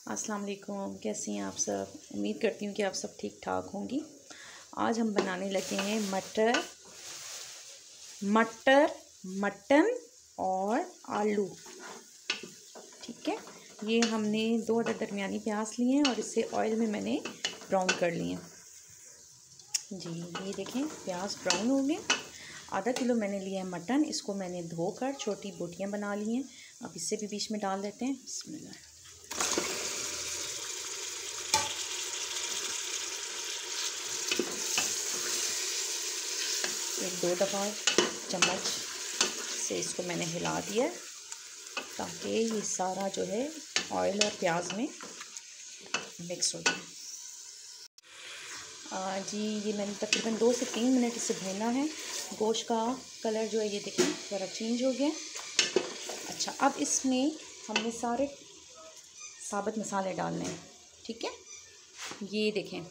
अस्सलाम वालेकुम। कैसी हैं आप सब? उम्मीद करती हूँ कि आप सब ठीक ठाक होंगी। आज हम बनाने लगे हैं मटर मटन और आलू। ठीक है, ये हमने 2 अदद दरमियानी प्याज लिए हैं और इसे ऑयल में मैंने ब्राउन कर लिए जी। ये देखें, प्याज ब्राउन हो गए। आधा किलो मैंने लिया है मटन, इसको मैंने धोकर छोटी बोटियाँ बना ली हैं। अब इसे भी बीच में डाल देते हैं। बिस्मिल्लाह। एक 2 दफ़ा चम्मच से इसको मैंने हिला दिया ताकि ये सारा जो है ऑयल और प्याज में मिक्स हो जाए। जी, ये मैंने तकरीबन 2 से 3 मिनट इसे भूनना है। गोश्त का कलर जो है ये देखिए ज़रा चेंज हो गया। अच्छा, अब इसमें हमने सारे साबुत मसाले डालने हैं। ठीक है, ये देखें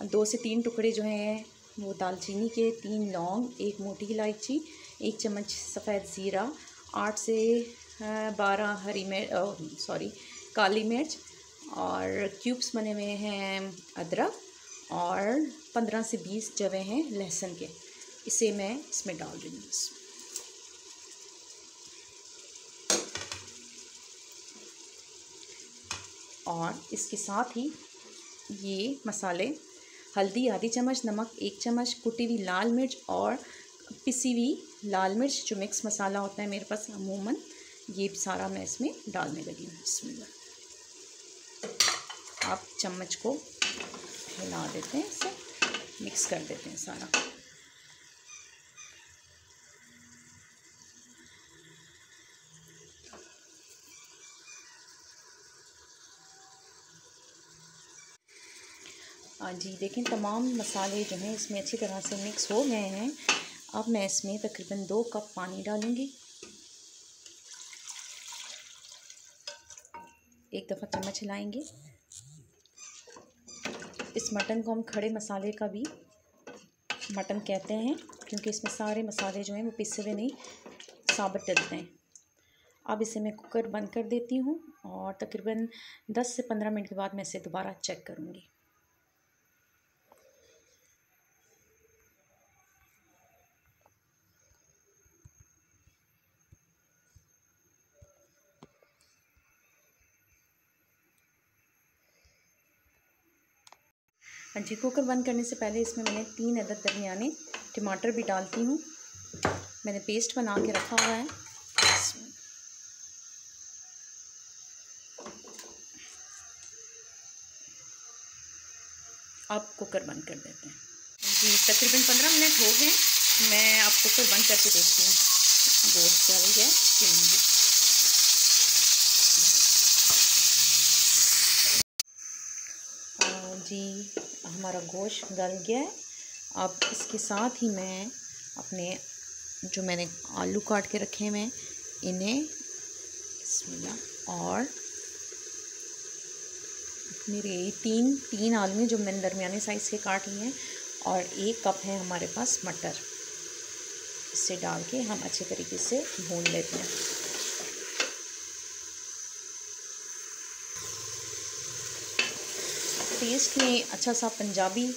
2 से 3 टुकड़े जो हैं वो दालचीनी के, 3 लौंग, 1 मोटी इलायची, 1 चम्मच सफ़ेद ज़ीरा, 8 से 12 काली मिर्च और क्यूब्स बने हुए हैं अदरक और 15 से 20 जवे हैं लहसुन के। इसे मैं इसमें डाल रही हूँ। और इसके साथ ही ये मसाले, हल्दी आधी चम्मच, नमक 1 चम्मच, कुटी हुई लाल मिर्च और पिसी हुई लाल मिर्च जो मिक्स मसाला होता है मेरे पास अमूमन, ये सारा मैं इसमें डालने लगी हूँ। बिस्मिल्लाह। आप चम्मच को हिला देते हैं, इसे मिक्स कर देते हैं सारा। जी देखें, तमाम मसाले जो हैं इसमें अच्छी तरह से मिक्स हो गए हैं। अब मैं इसमें तकरीबन 2 कप पानी डालूँगी। एक दफ़ा चम्मच हिलाएंगे। इस मटन को हम खड़े मसाले का भी मटन कहते हैं क्योंकि इसमें सारे मसाले जो हैं वो पिसे हुए नहीं, साबुत डलते हैं। अब इसे मैं कुकर बंद कर देती हूँ और तकरीबन 10 से 15 मिनट के बाद मैं इसे दोबारा चेक करूँगी। जी, कुकर बंद करने से पहले इसमें मैंने 3 अदद दरमियाने टमाटर भी डालती हूँ। मैंने पेस्ट बना के रखा हुआ है। अब कुकर बंद कर देते हैं। जी, तकरीबन 15 मिनट हो गए। मैं अब कुकर बंद करके देखती हूँ गोश्त गल गया कि नहीं। जी, हमारा गोश्त गल गया है। अब इसके साथ ही मैं अपने जो मैंने आलू काट के रखे हैं इन्हें बिस्मिल्लाह, और मेरे तीन आलू हैं जो मैंने दरमियाने साइज़ के काट लिए हैं और 1 कप है हमारे पास मटर। इसे डाल के हम अच्छे तरीके से भून लेते हैं। टेस्ट में अच्छा सा पंजाबी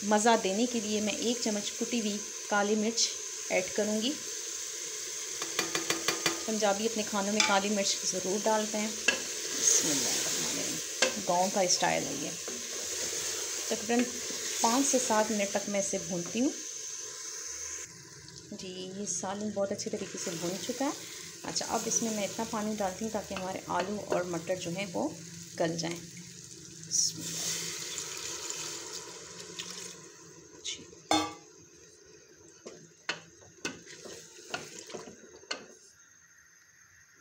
मज़ा देने के लिए मैं 1 चम्मच कुटी हुई काली मिर्च ऐड करूँगी। पंजाबी अपने खानों में काली मिर्च ज़रूर डालते हैं। गाँव का स्टाइल है ये। तकरीबन 5 से 7 मिनट तक मैं इसे भूनती हूँ। जी, ये सालन बहुत अच्छे तरीके से भून चुका है। अच्छा, अब इसमें मैं इतना पानी डालती हूँ ताकि हमारे आलू और मटर जो हैं वो गल जाएं।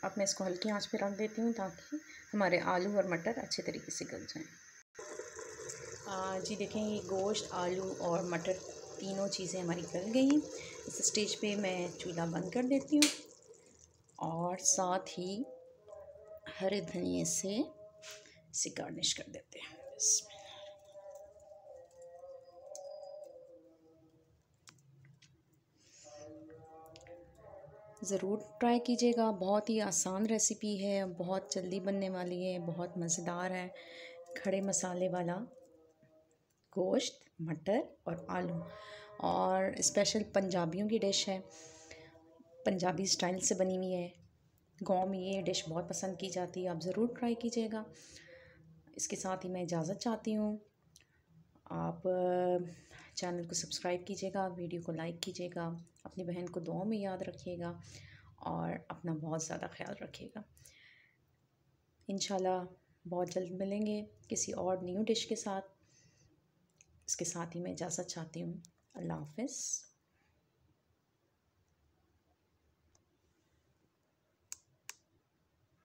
अब मैं इसको हल्की आंच पे रख देती हूँ ताकि हमारे आलू और मटर अच्छे तरीके से गल जाएं। जी देखें, ये गोश्त, आलू और मटर तीनों चीज़ें हमारी गल गई हैं। इस स्टेज पे मैं चूल्हा बंद कर देती हूँ और साथ ही हरे धनिए से इसे गार्निश कर देते हैं। ज़रूर ट्राई कीजिएगा। बहुत ही आसान रेसिपी है, बहुत जल्दी बनने वाली है, बहुत मज़ेदार है। खड़े मसाले वाला गोश्त, मटर और आलू, और स्पेशल पंजाबियों की डिश है, पंजाबी स्टाइल से बनी हुई है। गाँव में ये डिश बहुत पसंद की जाती है, आप ज़रूर ट्राई कीजिएगा। इसके साथ ही मैं इजाज़त चाहती हूँ। आप चैनल को सब्सक्राइब कीजिएगा, वीडियो को लाइक कीजिएगा, अपनी बहन को दुआ में याद रखिएगा और अपना बहुत ज़्यादा ख्याल रखिएगा। इंशाल्लाह बहुत जल्द मिलेंगे किसी और न्यू डिश के साथ। इसके साथ ही मैं इजाज़त चाहती हूँ। अल्लाह हाफ़िज़।